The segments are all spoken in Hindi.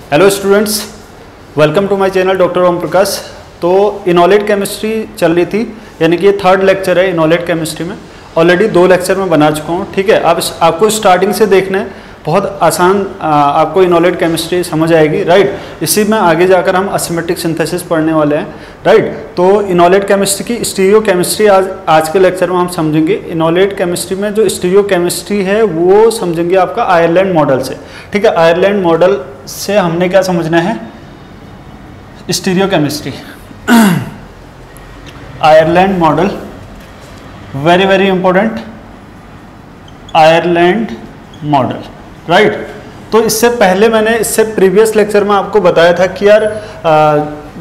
Hello students, welcome to my channel doctor Om Prakash. तो इनॉलेट केमिस्ट्री चल रही थी, यानी कि ये थर्ड लेक्चर है इनॉलेट केमिस्ट्री में। ऑलरेडी 2 लेक्चर में बना चुका हूँ, ठीक है। अब आपको स्टार्टिंग से देखना है, बहुत आसान आपको इनॉलेट केमिस्ट्री समझ आएगी, राइट। इसी में आगे जाकर हम एसिमेट्रिक सिंथेसिस पढ़ने वाले हैं, राइट। तो इनॉलेट केमिस्ट्री की स्टीरियो केमिस्ट्री आज के लेक्चर में हम समझेंगे। इनॉलेट केमिस्ट्री में जो स्टीरियो केमिस्ट्री है वो समझेंगे आपका आयरलैंड मॉडल से, ठीक है। आयरलैंड मॉडल से हमने क्या समझना है, stereo chemistry. Ireland model very very important, Ireland model, right. तो इससे पहले मैंने प्रीवियस लेक्चर में आपको बताया था कि यार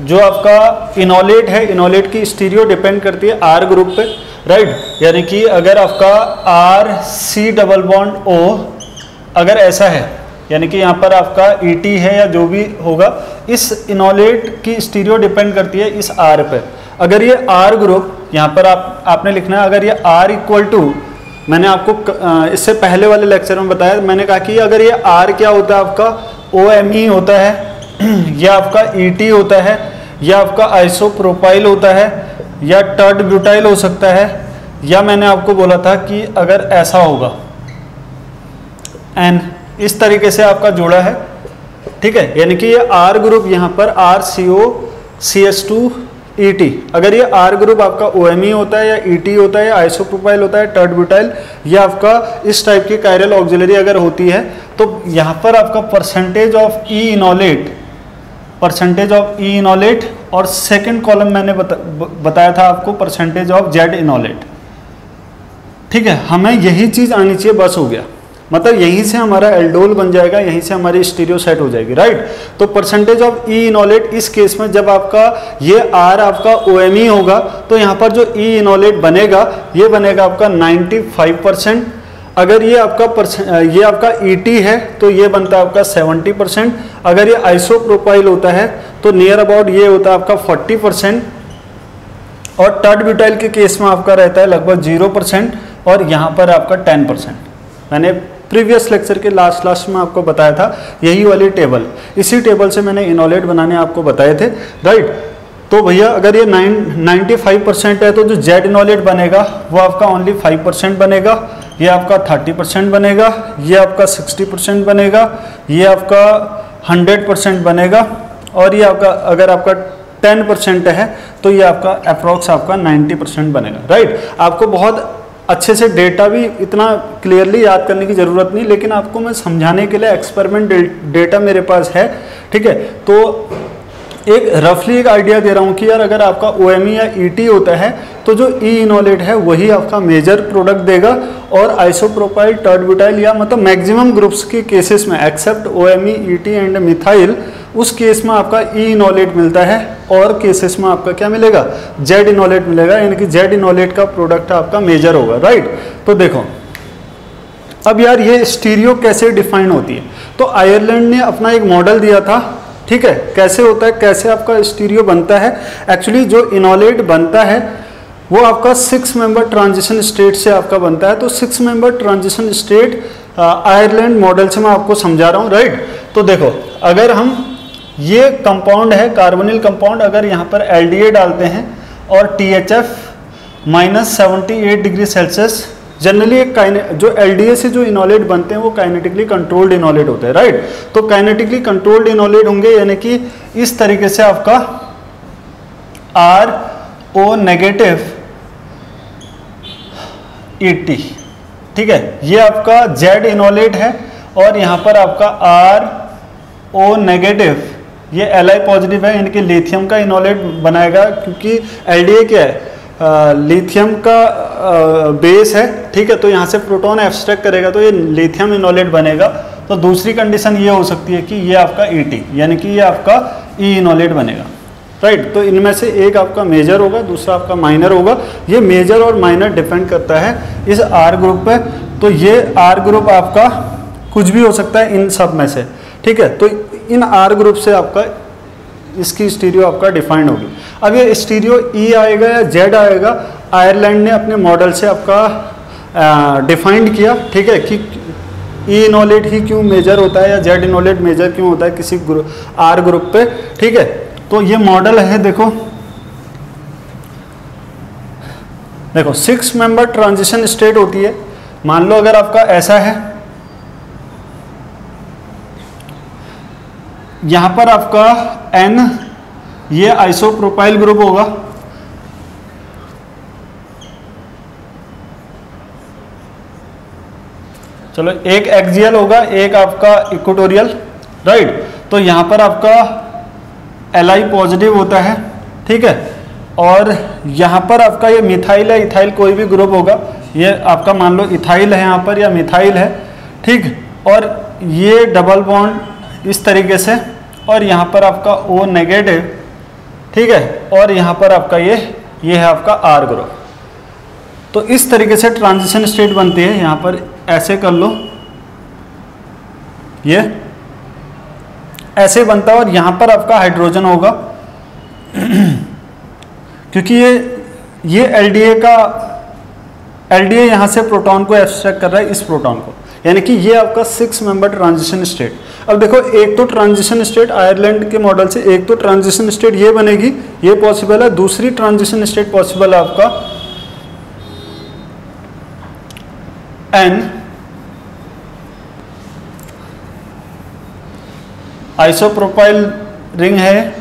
जो आपका इनॉलेट है, इनॉलेट की स्टीरियो डिपेंड करती है आर ग्रुप पे, राइट। यानी कि अगर आपका R C double bond O अगर ऐसा है, यानी कि यहाँ पर आपका ET है या जो भी होगा, इस इनॉलेट की स्टीरियो डिपेंड करती है इस R पे। अगर ये R ग्रुप यहाँ पर आपने लिखना है, अगर ये R इक्वल टू, मैंने आपको इससे पहले वाले लेक्चर में बताया, मैंने कहा कि अगर ये R क्या होता है आपका OMe होता है, या आपका ET होता है, या आपका आइसोप्रोपाइल होता है, या टर्ड ब्यूटाइल हो सकता है, या मैंने आपको बोला था कि अगर ऐसा होगा N, इस तरीके से आपका जोड़ा है, ठीक है। यानी कि ये R ग्रुप यहाँ पर RCOCH2ET, अगर ये R ग्रुप आपका OMe होता है या ET होता है या आइसोप्रोपाइल होता है, टर्ड ब्यूटाइल, या आपका इस टाइप की कायरल ऑक्सिलरी अगर होती है, तो यहाँ पर आपका परसेंटेज ऑफ E इनॉलेट, और सेकेंड कॉलम मैंने बताया था आपको परसेंटेज ऑफ Z इनॉलेट, ठीक है। हमें यही चीज आनी चाहिए, बस हो गया। मतलब यहीं से हमारा एल्डोल बन जाएगा, यहीं से हमारी स्टीरियो सेट हो जाएगी, राइट। तो परसेंटेज ऑफ E इनॉलेट इस केस में जब आपका ये R आपका OMe होगा, तो यहाँ पर जो E इनॉलेट बनेगा ये बनेगा आपका 95%। अगर ये आपका ET है तो ये बनता है आपका 70%। अगर ये आइसोप्रोपाइल होता है तो नियर अबाउट ये होता है आपका 40%, और टर्ड ब्यूटाइल के केस में आपका रहता है लगभग 0%, और यहाँ पर आपका 10%। मैंने प्रीवियस लेक्चर के लास्ट में आपको बताया था यही वाली टेबल, इसी टेबल से मैंने इनॉलेट बनाने आपको बताए थे, राइट। तो भैया अगर ये 95% है तो जो Z इनॉलेट बनेगा वो आपका ओनली 5% बनेगा, ये आपका 30% बनेगा, ये आपका 60% बनेगा, ये आपका 100% बनेगा, और ये आपका अगर आपका 10% है तो ये आपका अप्रॉक्स आपका 90% बनेगा, राइट। आपको बहुत अच्छे से डेटा भी इतना क्लियरली याद करने की ज़रूरत नहीं, लेकिन आपको मैं समझाने के लिए एक्सपेरिमेंट डेटा मेरे पास है, ठीक है। तो एक रफली एक आइडिया दे रहा हूँ कि यार अगर आपका OMe या ET होता है तो जो E इनॉलेट है वही आपका मेजर प्रोडक्ट देगा, और आइसोप्रोपाइल, टर्ड ब्यूटाइल, या मतलब मैक्सिमम ग्रुप्स के केसेस में except OMe, ET and methyl, उस केस में आपका E इनॉलेट मिलता है, और केसेस में आपका क्या मिलेगा, Z इनॉलेट मिलेगा, यानी कि Z इनॉलेट का प्रोडक्ट आपका मेजर होगा, राइट। तो देखो अब यार ये स्टीरियो कैसे डिफाइन होती है, तो आयरलैंड ने अपना एक मॉडल दिया था, ठीक है। कैसे होता है, कैसे आपका स्टीरियो बनता है। एक्चुअली जो इनॉलेट बनता है वो आपका 6 मेंबर ट्रांजिशन स्टेट से आपका बनता है। तो 6 member transition state Ireland model से मैं आपको समझा रहा हूँ, राइट। तो देखो अगर हम, ये कंपाउंड है कार्बोनिल कंपाउंड, अगर यहाँ पर LDA डालते हैं और THF -78 डिग्री सेल्सियस, जनरली एक जो LDA से जो इनॉलेट बनते हैं वो काइनेटिकली कंट्रोल्ड इनॉलेट होते हैं, राइट। तो काइनेटिकली कंट्रोल्ड इनॉलेट होंगे, यानी कि इस तरीके से आपका RO नेगेटिव ET, ठीक है। ये आपका Z इनॉलेट है, और यहाँ पर आपका RO नेगेटिव ये Li पॉजिटिव है, यानी कि लिथियम का इनॉलेट बनाएगा, क्योंकि LDA क्या है, लिथियम का बेस है, ठीक है। तो यहाँ से प्रोटॉन एब्स्ट्रैक्ट करेगा तो ये लिथियम इनॉलेट बनेगा। तो दूसरी कंडीशन ये हो सकती है कि ये आपका ET, यानी कि ये आपका E इनॉलेट बनेगा, राइट। तो इनमें से एक आपका मेजर होगा, दूसरा आपका माइनर होगा। ये मेजर और माइनर डिपेंड करता है इस R ग्रुप पे। तो ये R ग्रुप आपका कुछ भी हो सकता है इन सब में से, ठीक है। तो इन R ग्रुप से आपका इसकी स्टीरियो आपका डिफाइंड होगी। अब ये स्टीरियो E आएगा या Z आएगा, आयरलैंड ने अपने मॉडल से आपका डिफाइंड किया, ठीक है, कि ई इनोलेट ही क्यों मेजर होता है या जेड इनोलेट मेजर क्यों होता है किसी आर ग्रुप पे, ठीक है। तो ये मॉडल है, देखो 6 मेंबर ट्रांजिशन स्टेट होती है। मान लो अगर आपका ऐसा है, यहां पर आपका N ये आइसोप्रोपाइल ग्रुप होगा, चलो एक एक्सियल होगा, एक आपका इक्वेटोरियल, राइट। तो यहां पर आपका Li पॉजिटिव होता है, ठीक है। और यहाँ पर आपका ये मिथाइल है, इथाइल कोई भी ग्रुप होगा, ये आपका मान लो इथाइल है यहाँ पर या मिथाइल है, ठीक। और ये डबल बॉन्ड इस तरीके से, और यहाँ पर आपका O नेगेटिव, ठीक है। और यहाँ पर आपका ये है आपका R ग्रुप। तो इस तरीके से ट्रांजिशन स्टेट बनती है। यहाँ पर ऐसे कर लो, ये ऐसे बनता है, और यहाँ पर आपका हाइड्रोजन होगा क्योंकि ये एलडीए यहाँ से प्रोटॉन को एब्स्ट्रैक्ट कर रहा है, इस प्रोटॉन को, यानी कि ये आपका 6 मेंबर ट्रांजिशन स्टेट। अब देखो एक तो ट्रांजिशन स्टेट आयरलैंड के मॉडल से, एक तो ट्रांजिशन स्टेट ये बनेगी, ये पॉसिबल है। दूसरी ट्रांजिशन स्टेट पॉसिबल है आपका N आइसोप्रोपाइल रिंग है,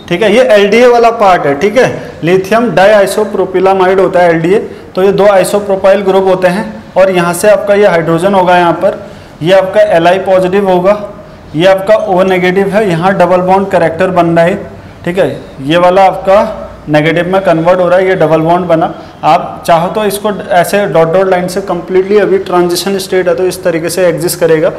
ठीक है। ये एलडीए वाला पार्ट है, ठीक है। लिथियम डाई आइसोप्रोपिलामाइड होता है एलडीए। तो ये 2 आइसोप्रोपाइल ग्रुप होते हैं, और यहाँ से आपका ये हाइड्रोजन होगा, यहाँ पर ये आपका Li पॉजिटिव होगा, ये आपका O नेगेटिव है, यहाँ डबल बॉन्ड कैरेक्टर बन रहा है, ठीक है। ये वाला आपका नेगेटिव में कन्वर्ट हो रहा है, ये डबल बॉन्ड बना। आप चाहो तो इसको ऐसे डॉट डॉट लाइन से कंप्लीटली, अभी ट्रांजिशन स्टेट है तो इस तरीके से एग्जिस्ट करेगा,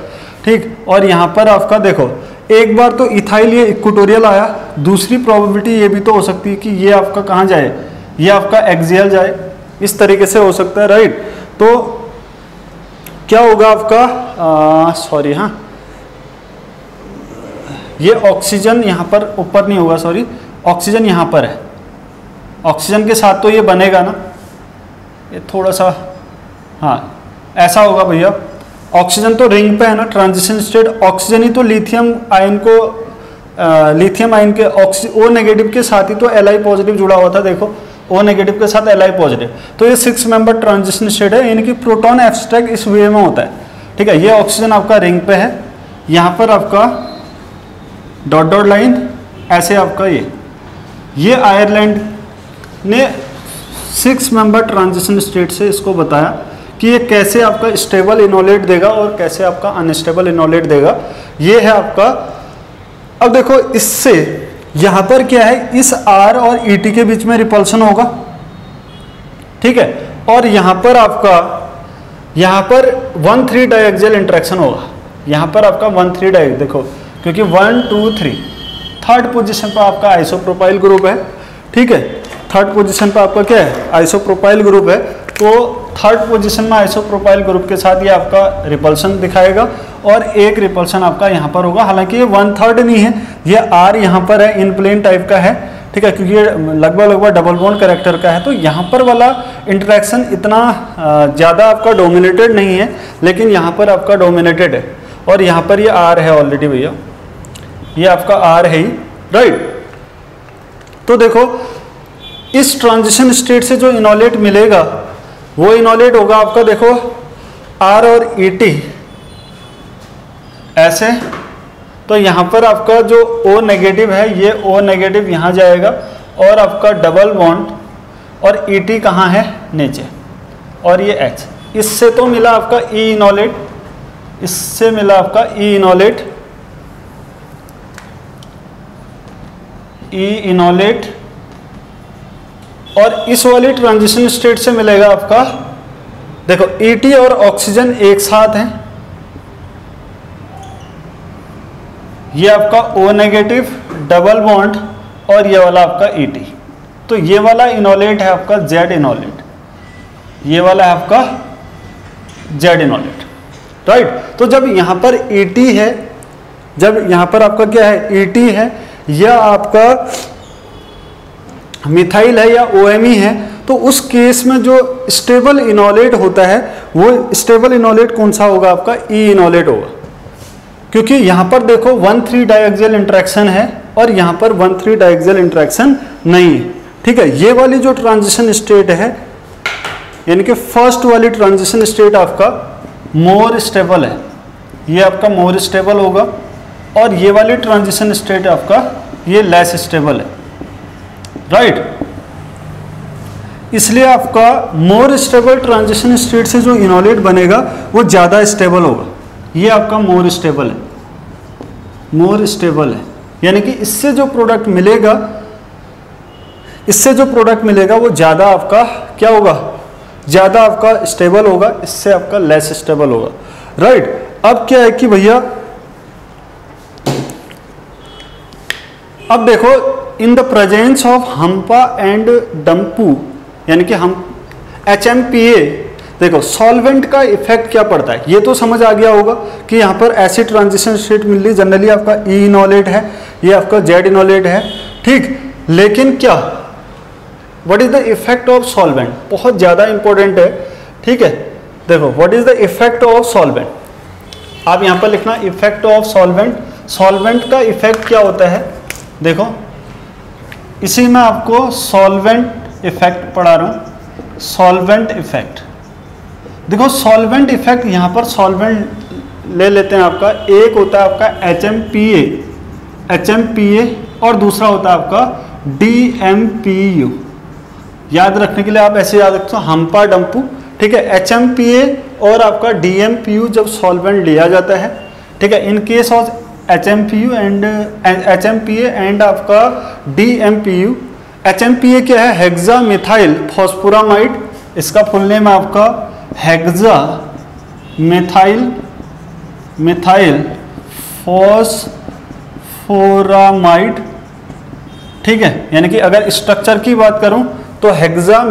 ठीक। और यहाँ पर आपका देखो एक बार तो इथाइल ये इक्वेटोरियल आया, दूसरी प्रोबेबिलिटी ये भी तो हो सकती है कि ये आपका कहाँ जाए, ये आपका एक्सियल जाए, इस तरीके से हो सकता है, राइट। तो क्या होगा आपका, सॉरी, हाँ ये ऑक्सीजन यहाँ पर ऊपर नहीं होगा, सॉरी, ऑक्सीजन यहाँ पर है, ऑक्सीजन के साथ तो ये बनेगा ना, ये थोड़ा सा, हाँ ऐसा होगा भैया। ऑक्सीजन तो रिंग पे है ना, ट्रांजिशन स्टेट ऑक्सीजन ही तो लिथियम आयन को, लिथियम आयन के O नेगेटिव के साथ ही तो Li पॉजिटिव जुड़ा हुआ था, देखो O नेगेटिव के साथ Li पॉजिटिव। तो ये 6 मेंबर ट्रांजिशन स्टेट है, यानी कि प्रोटॉन एब्स्ट्रैक्ट इस वे में होता है, ठीक है। ये ऑक्सीजन आपका रिंग पे है, यहाँ पर आपका डॉट डॉट लाइन ऐसे आपका ये आयरलैंड ने 6 मेंबर ट्रांजिशन स्टेट से इसको बताया कि ये कैसे आपका स्टेबल इनोलेट देगा और कैसे आपका अनस्टेबल इनोलेट देगा, ये है आपका। अब देखो इससे यहाँ पर क्या है, इस R और ET के बीच में रिपल्सन होगा, ठीक है। और यहाँ पर आपका, यहाँ पर 1,3 डाइएक्सियल इंटरेक्शन होगा, यहाँ पर आपका 1,3 डाइ, देखो क्योंकि 1 2 3 थर्ड पोजीशन पर आपका आइसोप्रोपाइल ग्रुप है, ठीक है। थर्ड पोजीशन पर आपका क्या है, आइसोप्रोपाइल ग्रुप है। तो थर्ड पोजीशन में आइसोप्रोपाइल ग्रुप के साथ ये आपका रिपल्सन दिखाएगा, और एक रिपल्सन आपका यहाँ पर होगा। हालांकि ये 1/3 नहीं है, ये R यहाँ पर है, इन प्लेन टाइप का है, ठीक है, क्योंकि ये लगभग डबल बॉन्ड कैरेक्टर का है। तो यहाँ पर वाला इंटरेक्शन इतना ज़्यादा आपका डोमिनेटेड नहीं है, लेकिन यहाँ पर आपका डोमिनेटेड है। और यहाँ पर ये R है ऑलरेडी भैया, ये आपका R है ही, राइट। तो देखो इस ट्रांजिशन स्टेट से जो इनोलेट मिलेगा वो इनोलेट होगा आपका, देखो R और ET ऐसे। तो यहाँ पर आपका जो O नेगेटिव है, ये O नेगेटिव यहाँ जाएगा, और आपका डबल बॉन्ड, और ET कहाँ है, नीचे, और ये H। इससे तो मिला आपका E इनोलेट, इससे मिला आपका E इनोलेट, E इनोलेट, और इस वाली ट्रांजिशन स्टेट से मिलेगा आपका, देखो ET और ऑक्सीजन एक साथ हैं, ये आपका O नेगेटिव डबल बॉन्ड, और ये वाला आपका ET। तो ये वाला इनोलेट है आपका Z इनोलेट, ये वाला है आपका Z इनोलेट, राइट। तो जब यहाँ पर ET है, जब यहाँ पर आपका क्या है, ET है, यह आपका मिथाइल है या OMe है, तो उस केस में जो स्टेबल इनोलेट होता है वो स्टेबल इनोलेट कौन सा होगा आपका, ई इनोलेट होगा, क्योंकि यहाँ पर देखो 1,3 डाइएक्सियल इंटरेक्शन है और यहाँ पर 1,3 डाइएक्सियल इंटरेक्शन नहीं है। ठीक है, ये वाली जो ट्रांजिशन स्टेट है यानी कि फर्स्ट वाली ट्रांजिशन स्टेट आपका मोर स्टेबल है, ये आपका मोर स्टेबल होगा, और ये वाली ट्रांजिशन स्टेट आपका ये लेस स्टेबल है, राइट। इसलिए आपका मोर स्टेबल ट्रांजिशन स्टेट से जो इनोलेट बनेगा वो ज़्यादा स्टेबल होगा, ये आपका मोर स्टेबल है, मोर स्टेबल है, यानी कि इससे जो प्रोडक्ट मिलेगा वो ज़्यादा आपका क्या होगा, ज़्यादा आपका स्टेबल होगा, इससे आपका लेस स्टेबल होगा, राइट। अब क्या है कि भैया अब देखो इन द प्रेजेंस ऑफ हम्पा एंड डम्पू यानी कि हम HMPA, देखो सॉल्वेंट का इफेक्ट क्या पड़ता है ये तो समझ आ गया होगा कि यहाँ पर एसिड ट्रांजिशन स्टेट मिल रही, जनरली आपका ई इनोलेट है, ये आपका जेड इनोलेट है, ठीक। लेकिन क्या what is the effect of solvent, बहुत ज़्यादा इंपॉर्टेंट है, ठीक है। देखो what is the effect of solvent, आप यहाँ पर लिखना इफेक्ट ऑफ सॉल्वेंट। सॉल्वेंट का इफेक्ट क्या होता है, देखो इसी में आपको सॉल्वेंट इफेक्ट पढ़ा रहा हूँ, सॉल्वेंट इफेक्ट। देखो सॉल्वेंट इफेक्ट यहाँ पर सॉल्वेंट ले लेते हैं आपका, एक होता है आपका HMPA और दूसरा होता है आपका DMPU। याद रखने के लिए आप ऐसे याद रखते हो हम्पा डम्पू, ठीक है। HMPA और आपका DMPU जब सॉल्वेंट लिया जाता है, ठीक है, in case of HMPA and आपका DMPU। HMPA क्या है, हेक्सा मिथाइल फॉस्फोरामाइड, इसका फुल नेम है आपका हेक्सा मिथाइल फॉस्फोरामाइड, ठीक है। यानी कि अगर स्ट्रक्चर की बात करूं तो हेक्सा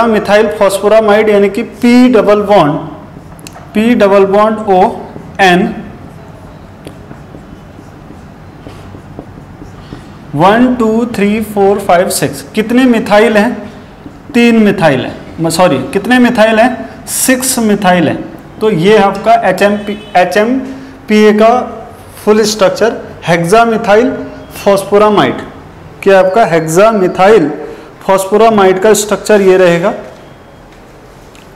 मिथाइल फॉस्फोरामाइड यानी कि P double bond O N 1 2 3 4 5 6 कितने मिथाइल हैं, 3 मिथाइल हैं, सॉरी कितने मिथाइल हैं, 6 मिथाइल हैं। तो ये आपका HMPA का फुल स्ट्रक्चर हेक्सा मिथाइल फॉस्फोरामाइड, क्या आपका हेक्सा मिथाइल फॉस्फोरामाइड का स्ट्रक्चर ये रहेगा।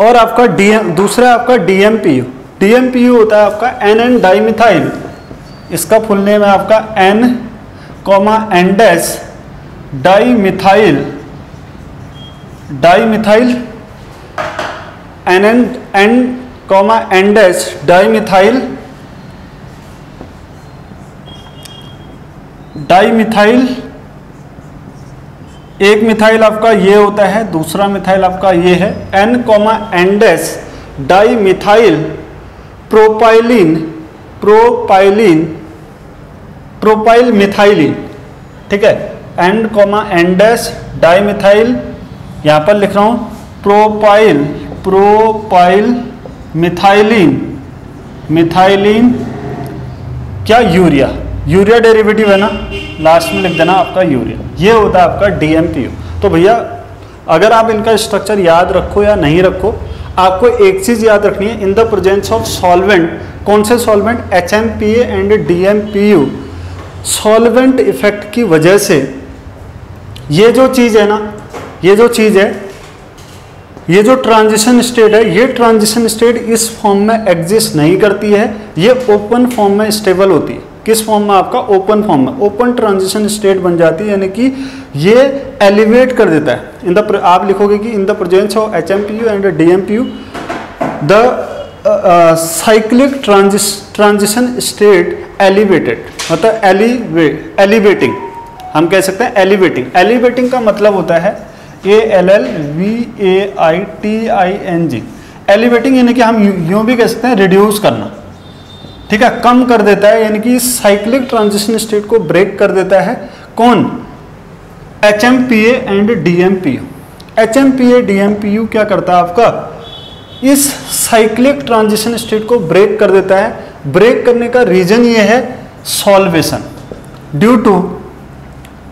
और आपका दूसरा आपका DMPU होता है आपका NN डाइमिथाइल, इसका फुल नेम है आपका N, N- डाइमिथाइल डाइमिथाइल एक मिथाइल आपका ये होता है, दूसरा मिथाइल आपका ये है N- डाइमिथाइल प्रोपाइल मिथाइलिन, ठीक है। N- डाइमिथाइल, यहाँ पर लिख रहा हूँ प्रोपाइल मिथाइलिन क्या, यूरिया डेरिवेटिव है ना, लास्ट में लिख देना आपका यूरिया, ये होता है आपका DMPU। तो भैया अगर आप इनका स्ट्रक्चर याद रखो या नहीं रखो, आपको एक चीज याद रखनी है, इन द प्रेजेंस ऑफ सॉल्वेंट, कौन से solvent, HMPA and DMPU, solvent effect की वजह से ये जो चीज है ना, ये जो ट्रांजिशन स्टेट है, ये ट्रांजिशन स्टेट इस फॉर्म में एग्जिस्ट नहीं करती है, ये ओपन फॉर्म में स्टेबल होती है। किस फॉर्म में, आपका ओपन फॉर्म में, ओपन ट्रांजिशन स्टेट बन जाती है, यानी कि ये एलिवेट कर देता है। आप लिखोगे कि इन the presence of HMPU and DMPU the cyclic transition state elevated, मतलब एलिवेटिंग, हम कह सकते हैं एलिवेटिंग का मतलब होता है ALLVAITING, एलिवेटिंग, यानी कि हम यूं भी कह सकते हैं रिड्यूस करना, ठीक है, कम कर देता है, यानी कि साइक्लिक ट्रांजिशन स्टेट को ब्रेक कर देता है। कौन, HMPA and DMPU। HMPA DMPU क्या करता है आपका, इस साइक्लिक ट्रांजिशन स्टेट को ब्रेक कर देता है। ब्रेक करने का रीजन ये है सॉल्वेशन, ड्यू टू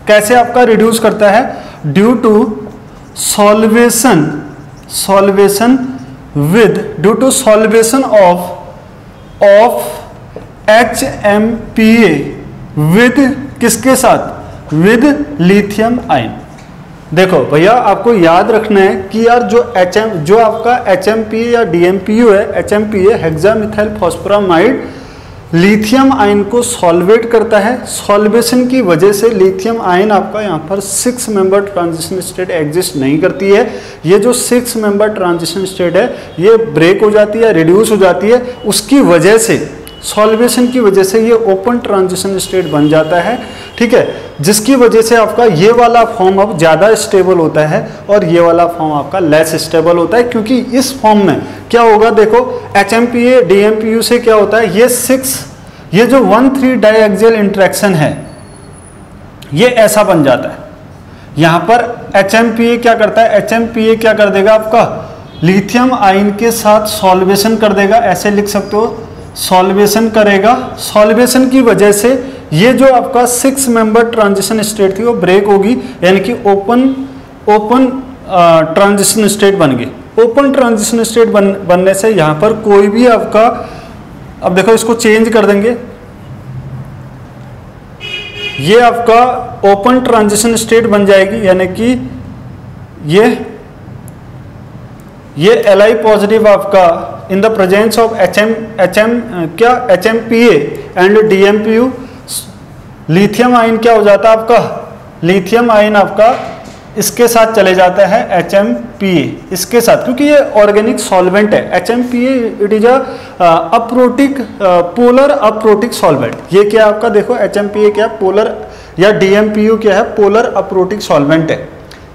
कैसे आपका रिड्यूस करता है? Due to solvation of HMPA with किसके साथ? With lithium ion. देखो भैया आपको याद रखना है कि यार जो आपका HMPA या DMPU है, HMPA हेक्सामिथाइल फॉस्फोरामाइड लिथियम आयन को सॉल्वेट करता है। सॉल्वेशन की वजह से लिथियम आयन आपका यहाँ पर 6 मेंबर ट्रांजिशन स्टेट एग्जिस्ट नहीं करती है। ये जो 6 मेंबर ट्रांजिशन स्टेट है ये ब्रेक हो जाती है, रिड्यूस हो जाती है। उसकी वजह से सॉल्वेशन की वजह से ये ओपन ट्रांजिशन स्टेट बन जाता है, ठीक है, जिसकी वजह से आपका ये वाला फॉर्म अब ज़्यादा स्टेबल होता है और ये वाला फॉर्म आपका लेस स्टेबल होता है। क्योंकि इस फॉर्म में क्या होगा, देखो HMPA DMPU से क्या होता है, ये जो 1,3 डाइएक्सियल इंटरेक्शन है ये ऐसा बन जाता है। यहाँ पर HMPA क्या करता है, HMPA क्या कर देगा आपका लिथियम आयन के साथ सॉल्वेशन कर देगा, ऐसे लिख सकते हो, सॉल्वेशन करेगा। सॉल्वेशन की वजह से ये जो आपका 6 मेंबर ट्रांजिशन स्टेट थी वो ब्रेक होगी, यानी कि ओपन ट्रांजिशन स्टेट बन गई। ओपन ट्रांजिशन स्टेट बनने से यहाँ पर कोई भी आपका, अब देखो इसको चेंज कर देंगे, ये आपका ओपन ट्रांजिशन स्टेट बन जाएगी, यानी कि ये Li पॉजिटिव आपका इन the presence of HMPA and DMPU, lithium ion क्या हो जाता है आपका, लिथियम आयन आपका इसके साथ चले जाता है HMPA इसके साथ, क्योंकि ये ऑर्गेनिक सॉल्वेंट है। HMPA it is aprotic polar aprotic solvent. ये क्या आपका देखो HMPA क्या पोलर, या DMPU क्या है, पोलर अप्रोटिक सॉल्वेंट है।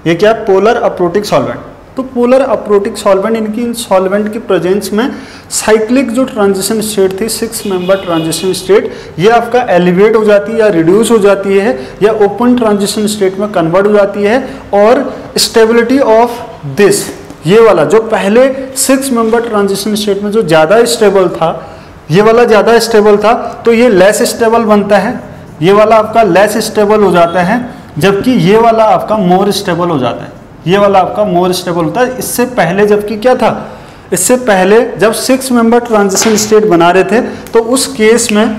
ये क्या पोलर अप्रोटिक सॉल्वेंट। तो पोलर अप्रोटिक सॉल्वेंट, इनकी इन सॉल्वेंट की प्रेजेंस में साइक्लिक जो ट्रांजिशन स्टेट थी 6 मेंबर ट्रांजिशन स्टेट, ये आपका एलिवेट हो जाती है या रिड्यूस हो जाती है या ओपन ट्रांजिशन स्टेट में कन्वर्ट हो जाती है। और स्टेबिलिटी ऑफ दिस, ये वाला जो पहले 6 मेंबर ट्रांजिशन स्टेट में जो ज़्यादा स्टेबल था, ये वाला ज़्यादा स्टेबल था, तो ये लेस स्टेबल बनता है, ये वाला आपका लेस स्टेबल हो जाता है, जबकि ये वाला आपका मोर स्टेबल हो जाता है। ये वाला आपका मोर स्टेबल होता है। इससे पहले जबकि क्या था, इससे पहले जब 6 मेंबर ट्रांजिशन स्टेट बना रहे थे तो उस केस में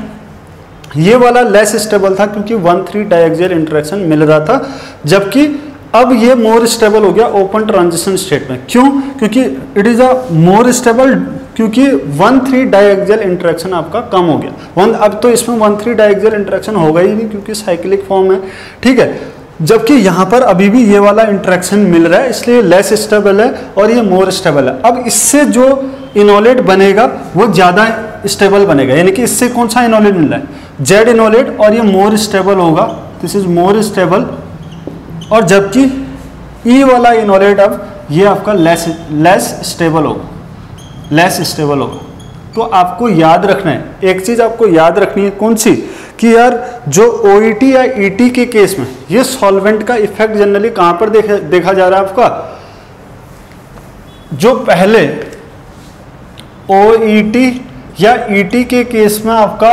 ये वाला लेस स्टेबल था, क्योंकि 1,3 डाइएक्सियल इंटरेक्शन मिल रहा था, जबकि अब ये मोर स्टेबल हो गया ओपन ट्रांजिशन स्टेट में। क्यों? क्योंकि it is a more stable, क्योंकि 1,3 डाइएक्सियल इंटरेक्शन आपका कम हो गया। अब तो इसमें 1,3 डाइएक्सियल इंटरेक्शन होगा ही नहीं, क्योंकि साइक्लिक फॉर्म है, ठीक है। जबकि यहाँ पर अभी भी ये वाला इंटरेक्शन मिल रहा है, इसलिए लेस स्टेबल है और ये मोर स्टेबल है। अब इससे जो इनोलेट बनेगा वो ज़्यादा स्टेबल बनेगा, यानी कि इससे कौन सा इनोलेट मिल रहा है, जेड इनोलेट, और ये मोर स्टेबल होगा, दिस इज मोर स्टेबल। और जबकि ई वाला इनोलेट अब ये आपका लेस स्टेबल होगा, लेस स्टेबल होगा। तो आपको याद रखना है, एक चीज़ आपको याद रखनी है, कौन सी, कि यार जो OET या ET के केस में ये सॉल्वेंट का इफेक्ट जनरली कहाँ पर देखा जा रहा है आपका, जो पहले OET या ET के केस में आपका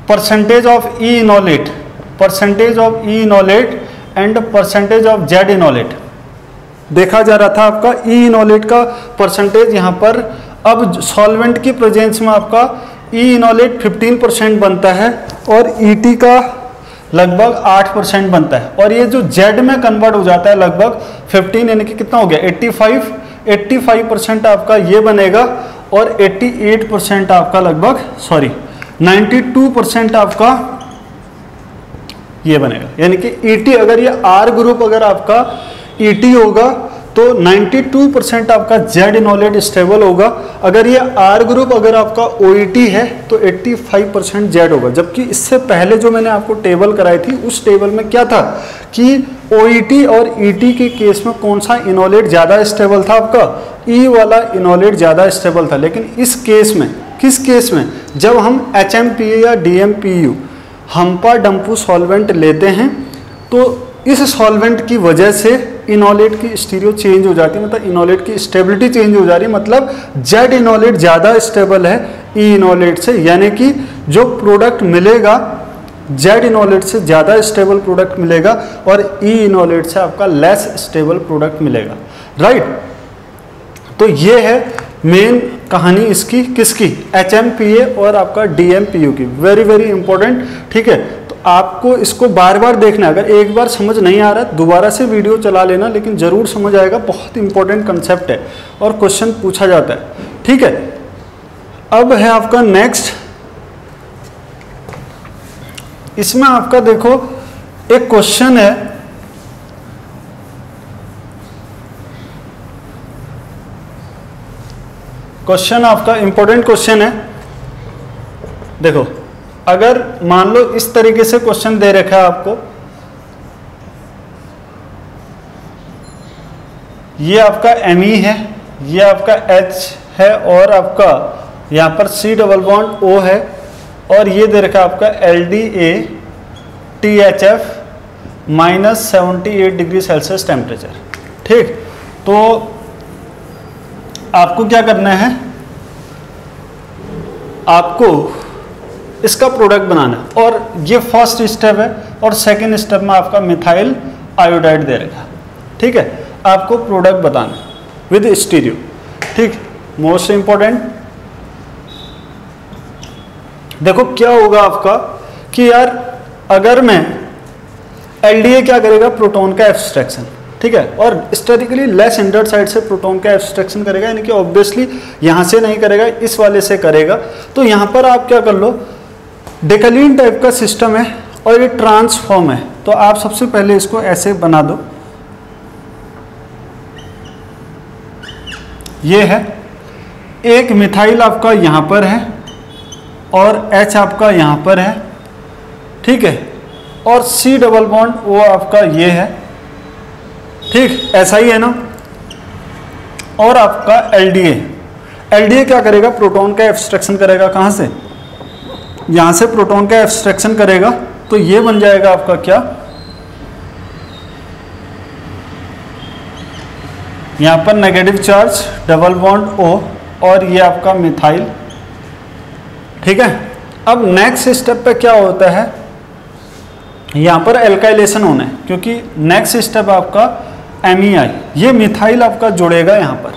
percentage of E enolate and percentage of Z enolate देखा जा रहा था। आपका ई इनोलेट का परसेंटेज यहाँ पर अब सॉल्वेंट की प्रेजेंस में आपका ई इनोलेट 15% बनता है और ET का लगभग 8% बनता है, और ये जो जेड में कन्वर्ट हो जाता है लगभग 15, यानी कि कितना हो गया 85% आपका ये बनेगा, और 88% आपका लगभग 92% आपका ये बनेगा। यानी कि ET अगर ये R ग्रुप अगर आपका ET होगा तो 92% आपका जेड इनोलेट स्टेबल होगा। अगर ये R ग्रुप अगर आपका OET है तो 85% जेड होगा। जबकि इससे पहले जो मैंने आपको टेबल कराई थी उस टेबल में क्या था कि OET और ET के केस में कौन सा इनोलेट ज़्यादा स्टेबल था, आपका E वाला इनोलेट ज़्यादा स्टेबल था। लेकिन इस केस में, किस केस में, जब हम HMPA या DMPU हम्पा डम्पू सॉल्वेंट लेते हैं तो इस सॉल्वेंट की वजह से इनोलेट की स्टीरियो चेंज हो जाती है, मतलब इनोलेट की स्टेबिलिटी चेंज हो जा रही है, मतलब जेड इनोलेट ज़्यादा स्टेबल है ई इनोलेट से, यानी कि जो प्रोडक्ट मिलेगा जेड इनोलेट से ज़्यादा स्टेबल प्रोडक्ट मिलेगा और ई इनोलेट से आपका लेस स्टेबल प्रोडक्ट मिलेगा, राइट। तो ये है मेन कहानी इसकी, किसकी, HMPA और आपका DMPU की, वेरी वेरी इंपॉर्टेंट, ठीक है। तो आपको इसको बार बार देखना है, अगर एक बार समझ नहीं आ रहा है दोबारा से वीडियो चला लेना, लेकिन ज़रूर समझ आएगा, बहुत इंपॉर्टेंट कंसेप्ट है और क्वेश्चन पूछा जाता है, ठीक है। अब है आपका नेक्स्ट, इसमें आपका देखो एक क्वेश्चन है, क्वेश्चन आपका इंपॉर्टेंट क्वेश्चन है। देखो अगर मान लो इस तरीके से क्वेश्चन दे रखा है आपको, ये आपका Me है, ये आपका H है और आपका यहाँ पर C डबल बॉन्ड O है और ये दे रखा है आपका LDA-THF -78 डिग्री सेल्सियस टेम्परेचर, ठीक। तो आपको क्या करना है, आपको इसका प्रोडक्ट बनाना है और ये फर्स्ट स्टेप है और सेकंड स्टेप में आपका मिथाइल आयोडाइड दे रखा है, ठीक है। आपको प्रोडक्ट बताना विद स्टीरियो, ठीक, मोस्ट इंपॉर्टेंट। देखो क्या होगा आपका कि यार अगर मैं LDA क्या करेगा, प्रोटॉन का एब्स्ट्रैक्शन, ठीक है, और स्टैटिकली लेस हिंडर्ड साइड से प्रोटॉन का एब्स्ट्रैक्शन करेगा, यानी कि ऑब्वियसली यहाँ से नहीं करेगा, इस वाले से करेगा। तो यहाँ पर आप क्या कर लो, डेकालीन टाइप का सिस्टम है और ये ट्रांसफॉर्म है, तो आप सबसे पहले इसको ऐसे बना दो, ये है एक मिथाइल आपका यहाँ पर है और H आपका यहाँ पर है, ठीक है, और C डबल बॉन्ड वो आपका ये है, ठीक, ऐसा ही है ना। और आपका LDA क्या करेगा, प्रोटॉन का एब्स्ट्रैक्शन करेगा, कहाँ से, यहाँ से प्रोटॉन का एब्स्ट्रैक्शन करेगा, तो ये बन जाएगा आपका क्या, यहाँ पर negative charge double bond O और ये आपका मिथाइल, ठीक है। अब नेक्स्ट स्टेप पे क्या होता है, यहाँ पर एल्काइलेशन होना है, क्योंकि नेक्स्ट स्टेप आपका MEI, ये मिथाइल आपका जुड़ेगा यहाँ पर।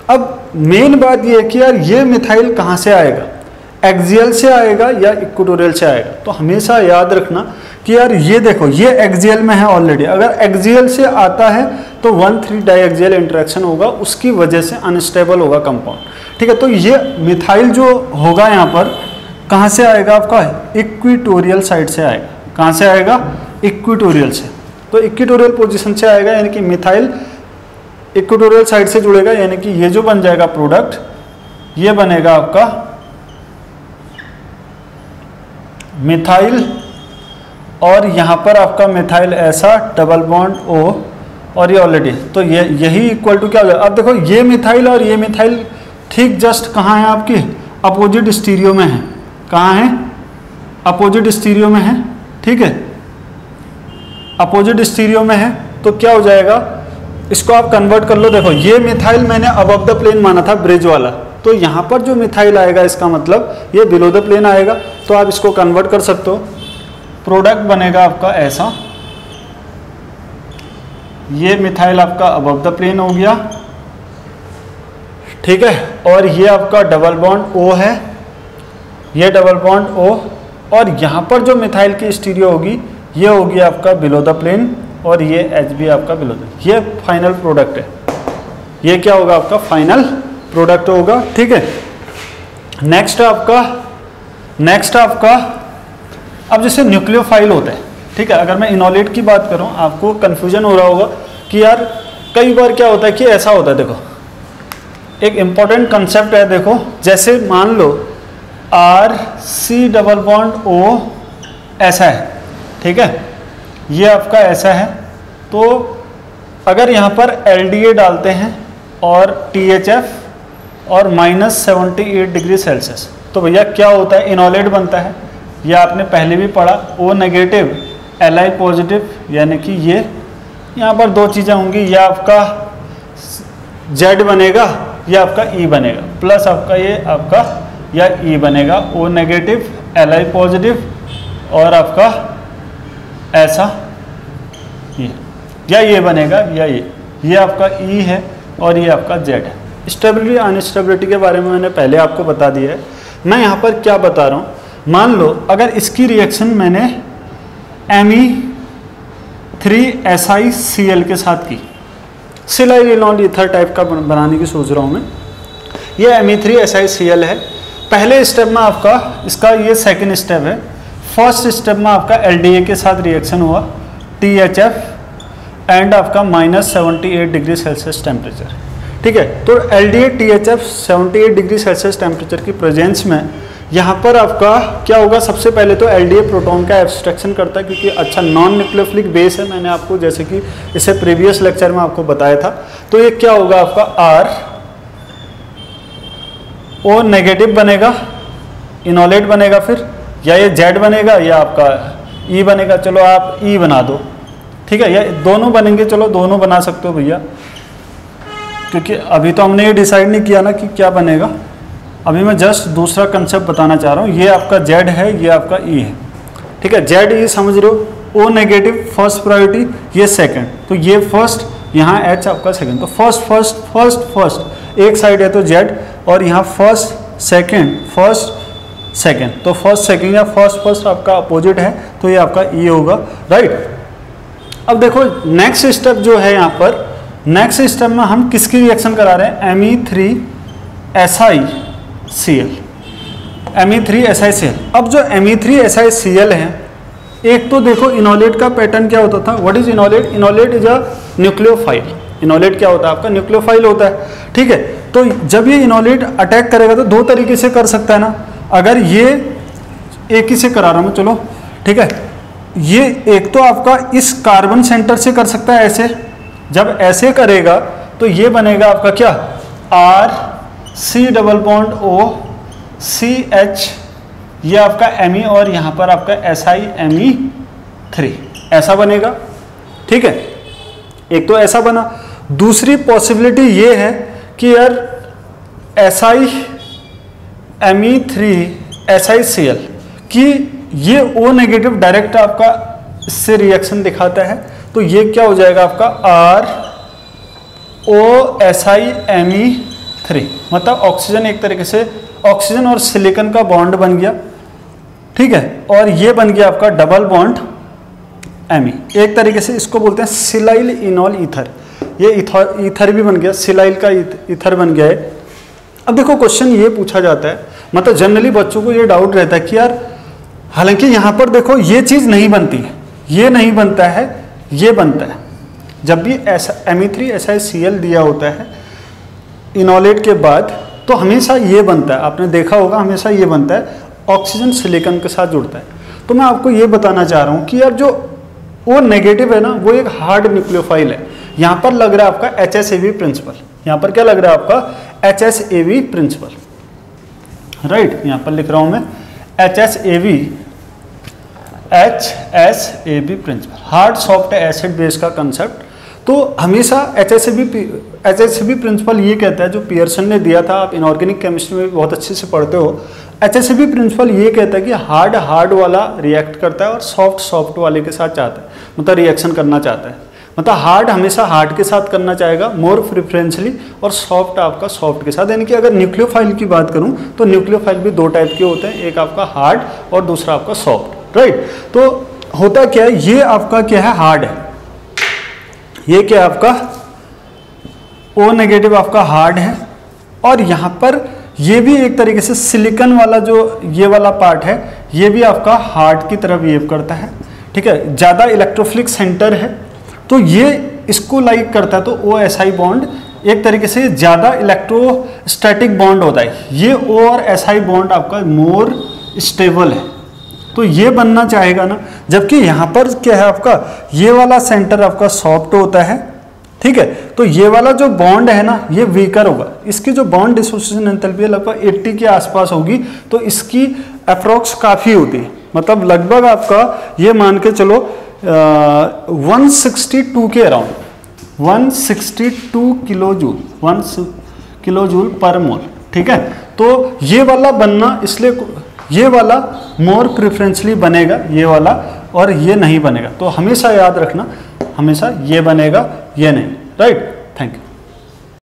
अब मेन बात ये है कि यार ये मिथाइल कहाँ से आएगा, एक्सियल से आएगा या इक्वेटोरियल से आएगा। तो हमेशा याद रखना कि यार ये देखो ये एक्सियल में है ऑलरेडी, अगर एक्सियल से आता है तो 1,3 डाइएक्सियल इंटरेक्शन होगा, उसकी वजह से अनस्टेबल होगा कंपाउंड, ठीक है। तो ये मिथाइल जो होगा यहाँ पर कहाँ से आएगा, आपका इक्वेटोरियल साइड से आएगा, कहाँ से आएगा, इक्वेटोरियल से। तो इक्वेटोरियल पोजीशन से आएगा, यानी कि मिथाइल इक्वेटोरियल साइड से जुड़ेगा, यानी कि ये जो बन जाएगा प्रोडक्ट, ये बनेगा आपका मिथाइल और यहाँ पर आपका मिथाइल ऐसा डबल बॉन्ड O और ये ऑलरेडी, तो ये यही इक्वल टू क्या हो जाएगा। अब देखो ये मिथाइल और ये मिथाइल ठीक जस्ट कहाँ है, आपकी अपोजिट स्टीरियो में है, कहाँ है, अपोजिट स्टीरियो में है, ठीक है, अपोजिट स्टीरियो में है। तो क्या हो जाएगा, इसको आप कन्वर्ट कर लो। देखो ये मिथाइल मैंने अबव द प्लेन माना था, ब्रिज वाला, तो यहाँ पर जो मिथाइल आएगा इसका मतलब ये बिलो द प्लेन आएगा, तो आप इसको कन्वर्ट कर सकते हो। प्रोडक्ट बनेगा आपका ऐसा, ये मिथाइल आपका अबव द प्लेन हो गया, ठीक है, और ये आपका डबल बॉन्ड O है, ये डबल बॉन्ड O, और यहाँ पर जो मिथाइल की स्टीरियो होगी ये होगी आपका बिलो द प्लेन और ये H भी आपका बिलो द, ये फाइनल प्रोडक्ट है, ये क्या होगा आपका फाइनल प्रोडक्ट होगा, ठीक है। नेक्स्ट आपका अब जैसे न्यूक्लियोफाइल होता है, ठीक है, अगर मैं इनोलेट की बात करूं, आपको कंफ्यूजन हो रहा होगा कि यार कई बार क्या होता है कि ऐसा होता है। देखो एक इंपॉर्टेंट कंसेप्ट है, देखो जैसे मान लो RC डबल बॉन्ड O ऐसा है, ठीक है, ये आपका ऐसा है, तो अगर यहाँ पर LDA डालते हैं और THF और -78 डिग्री सेल्सियस, तो भैया क्या होता है, इनोलेट बनता है। ये आपने पहले भी पढ़ा, O नेगेटिव Li पॉजिटिव, यानी कि ये यहाँ पर दो चीज़ें होंगी, ये आपका Z बनेगा, ये आपका E बनेगा, प्लस आपका ये आपका या E बनेगा, O नेगेटिव Li पॉजिटिव और आपका ऐसा ये, या ये बनेगा या ये आपका E है और ये आपका Z है। स्टेबिलिटी अनस्टेबिलिटी के बारे में मैंने पहले आपको बता दिया है। मैं यहाँ पर क्या बता रहा हूँ, मान लो अगर इसकी रिएक्शन मैंने Me3SiCl के साथ की, सिलाइल इनॉल ईथर टाइप का बनाने की सोच रहा हूँ मैं। ये Me3SiCl है। पहले स्टेप में आपका इसका ये सेकंड स्टेप है। फर्स्ट स्टेप में आपका LDA के साथ रिएक्शन हुआ, THF एंड आपका -78 डिग्री सेल्सियस टेम्परेचर, ठीक है। तो LDA THF 78 degree Celsius temperature की प्रेजेंस में यहाँ पर आपका क्या होगा, सबसे पहले तो LDA प्रोटॉन का एब्स्ट्रैक्शन करता है, क्योंकि अच्छा नॉन न्यूक्लियोफिलिक बेस है, मैंने आपको जैसे कि इससे प्रीवियस लेक्चर में आपको बताया था। तो ये क्या होगा आपका R O नेगेटिव बनेगा, इनोलेट बनेगा, फिर या ये Z बनेगा या आपका E बनेगा। चलो आप E बना दो, ठीक है, या दोनों बनेंगे, चलो दोनों बना सकते हो भैया, क्योंकि अभी तो हमने ये डिसाइड नहीं किया ना कि क्या बनेगा। अभी मैं जस्ट दूसरा कंसेप्ट बताना चाह रहा हूँ। ये आपका Z है, ये आपका E है, ठीक है। Z E समझ रहे हो, O नेगेटिव फर्स्ट प्रायोरिटी, ये सेकंड, तो ये फर्स्ट, यहाँ H आपका सेकंड। तो फर्स्ट फर्स्ट फर्स्ट फर्स्ट एक साइड है तो Z, और यहाँ फर्स्ट सेकंड फर्स्ट सेकंड, तो फर्स्ट सेकंड या फर्स्ट फर्स्ट आपका अपोजिट है, तो ये आपका E होगा, राइट। अब देखो नेक्स्ट स्टेप जो है, यहाँ पर नेक्स्ट स्टेप में हम किसकी रिएक्शन करा रहे हैं, Me3SiCl, Me3SiCl। अब जो Me3SiCl है, एक तो देखो इनोलेट का पैटर्न क्या होता था, what is enolate, enolate is a nucleophile. Enolate क्या होता है आपका, न्यूक्लियोफाइल होता है, ठीक है। तो जब ये इनोलेट अटैक करेगा तो दो तरीके से कर सकता है ना, अगर ये एक ही से करा रहा हूँ, चलो ठीक है, ये एक तो आपका इस कार्बन सेंटर से कर सकता है ऐसे, जब ऐसे करेगा तो ये बनेगा आपका क्या, RC⋅O⋅CH, ये आपका Me और यहाँ पर आपका SiMe3 ऐसा बनेगा, ठीक है। एक तो ऐसा बना। दूसरी पॉसिबिलिटी ये है कि यार SiMe3SiCl कि ये O नेगेटिव डायरेक्ट आपका इससे रिएक्शन दिखाता है, तो ये क्या हो जाएगा आपका ROSiMe3, मतलब ऑक्सीजन, एक तरीके से ऑक्सीजन और सिलिकॉन का बॉन्ड बन गया, ठीक है। और ये बन गया आपका डबल बॉन्ड Me, एक तरीके से इसको बोलते हैं सिलाइल इनॉल ईथर। ये ईथर भी बन गया, सिलाइल का ईथर बन गया है। अब देखो क्वेश्चन ये पूछा जाता है, मतलब जनरली बच्चों को ये डाउट रहता है कि यार, हालांकि यहाँ पर देखो ये चीज़ नहीं बनती है, ये नहीं बनता है, ये बनता है। जब भी Me3SiCl दिया होता है इनोलेट के बाद, तो हमेशा ये बनता है, आपने देखा होगा हमेशा ये बनता है, ऑक्सीजन सिलिकॉन के साथ जुड़ता है। तो मैं आपको ये बताना चाह रहा हूँ कि यार जो O नेगेटिव है ना, वो एक हार्ड न्यूक्लियोफाइल है। यहाँ पर लग रहा है आपका HSAV प्रिंसिपल, यहाँ पर क्या लग रहा है आपका HSAV प्रिंसिपल, राइट। यहाँ पर लिख रहा हूँ मैं HSAV principle, hard soft acid base का कंसेप्ट। तो हमेशा HSAV प्रिंसिपल ये कहता है, जो पियर्सन ने दिया था, आप इनऑर्गेनिक केमिस्ट्री में बहुत अच्छे से पढ़ते हो। HSAV प्रिंसिपल ये कहता है कि हार्ड वाला रिएक्ट करता है और सॉफ्ट वाले के साथ चाहता है, मतलब रिएक्शन करना चाहता है। मतलब हार्ड हमेशा हार्ड के साथ करना चाहेगा मोर प्रिफरेंशली, और सॉफ्ट आपका सॉफ्ट के साथ। यानी कि अगर न्यूक्लियोफाइल की बात करूं तो न्यूक्लियोफाइल भी दो टाइप के होते हैं, एक आपका हार्ड और दूसरा आपका सॉफ्ट, राइट। तो होता क्या है, ये आपका क्या है, हार्ड है, ये क्या आपका O नेगेटिव आपका हार्ड है, और यहाँ पर ये भी एक तरीके से सिलिकॉन वाला जो ये वाला पार्ट है, ये भी आपका हार्ड की तरफ बिहेव करता है, ठीक है। ज़्यादा इलेक्ट्रोफिलिक सेंटर है, तो ये इसको लाइक करता है, तो OSi बॉन्ड एक तरीके से ज़्यादा इलेक्ट्रोस्टैटिक बॉन्ड होता है। ये O और Si बॉन्ड आपका मोर स्टेबल है, तो ये बनना चाहेगा ना। जबकि यहाँ पर क्या है आपका, ये वाला सेंटर आपका सॉफ्ट होता है, ठीक है। तो ये वाला जो बॉन्ड है ना, ये वीकर होगा। इसकी जो बॉन्ड डिसोसिएशन एंथैल्पी लगभग 80 के आसपास होगी, तो इसकी अप्रोक्स काफ़ी होती है, मतलब लगभग आपका ये मान के चलो 162 के अराउंड, 162 किलोजूल, 1 किलोजूल पर मोल, ठीक है। तो ये वाला बनना इसलिए ये वाला मोर प्रेफरेंसली बनेगा, ये वाला, और ये नहीं बनेगा। तो हमेशा याद रखना, हमेशा ये बनेगा, ये नहीं। Right, thank you.